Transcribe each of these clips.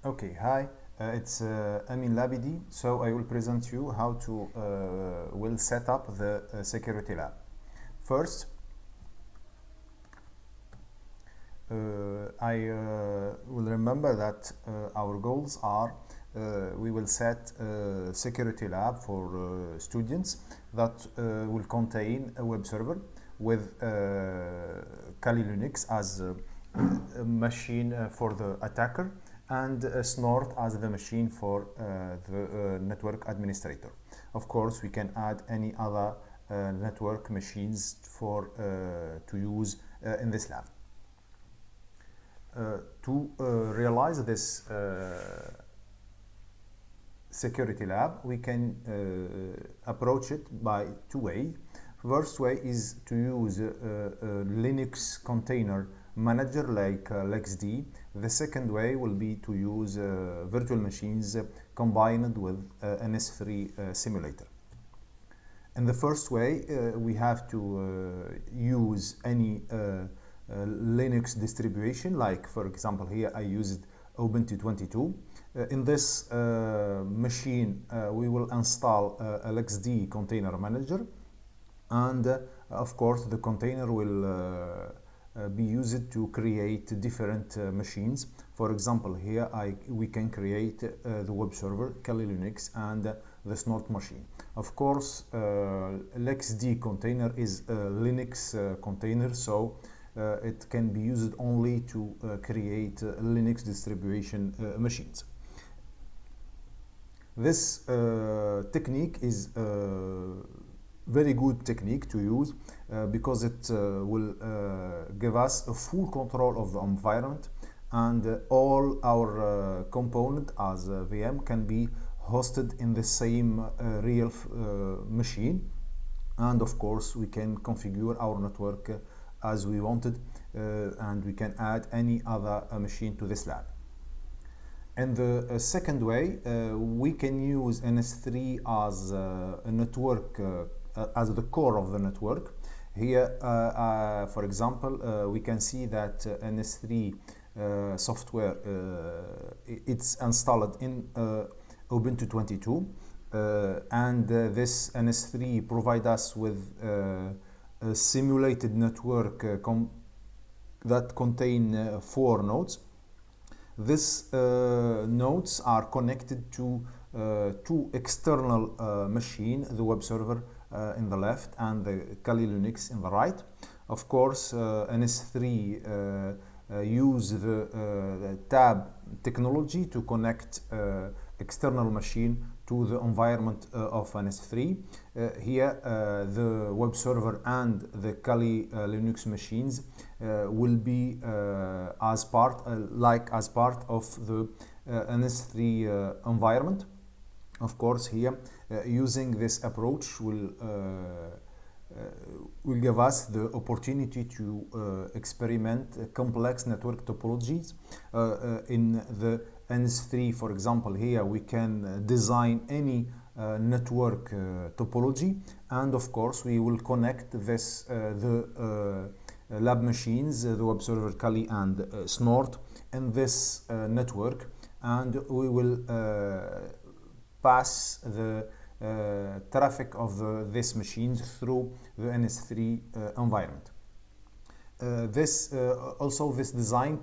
Okay, hi, it's Amin Labidi. So I will present you how to will set up the security lab. First, I will remember that our goals are we will set a security lab for students that will contain a web server with Kali Linux as a machine for the attacker and Snort as the machine for the network administrator. Of course, we can add any other network machines for to use in this lab. To realize this security lab, we can approach it by two ways. First way is to use a Linux container manager like LXD. The second way will be to use virtual machines combined with NS3 simulator. In the first way, we have to use any Linux distribution, like for example here I used Ubuntu 22. In this machine we will install LXD container manager, and of course the container will be used to create different machines. For example, here we can create the web server, Kali Linux, and the Snort machine. Of course, LXD container is a Linux container, so it can be used only to create Linux distribution machines. This technique is very good technique to use because it will give us a full control of the environment, and all our component as a VM can be hosted in the same real machine, and of course we can configure our network as we wanted, and we can add any other machine to this lab. And the second way, we can use NS3 as a network, as the core of the network. Here, for example, we can see that NS3 software, it's installed in Ubuntu 22, and this NS3 provides us with a simulated network that contain 4 nodes. These nodes are connected to 2 external machines, the web server in the left and the Kali Linux in the right. Of course, NS3 use the tab technology to connect external machine to the environment of NS3. Here the web server and the Kali Linux machines will be as part of the NS3 environment. Of course, here using this approach will give us the opportunity to experiment complex network topologies in the NS3. For example, here we can design any network topology, and of course we will connect this the lab machines, the web server Kali and Snort, in this network, and we will pass the traffic of these machines through the NS3 environment. This design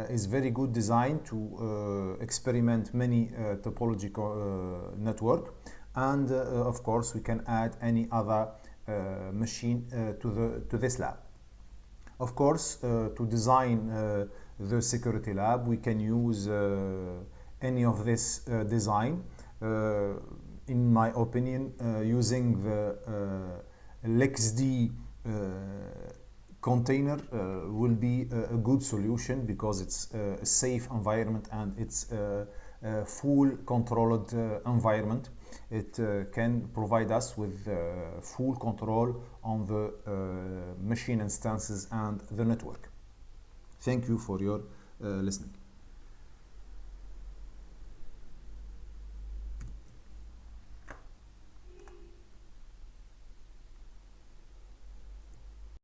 is very good design to experiment many topological network, and of course we can add any other machine to this lab. Of course, to design the security lab, we can use any of this design. In my opinion, using the LXD container will be a good solution because it's a safe environment and it's a full controlled environment. It can provide us with full control on the machine instances and the network. Thank you for your listening.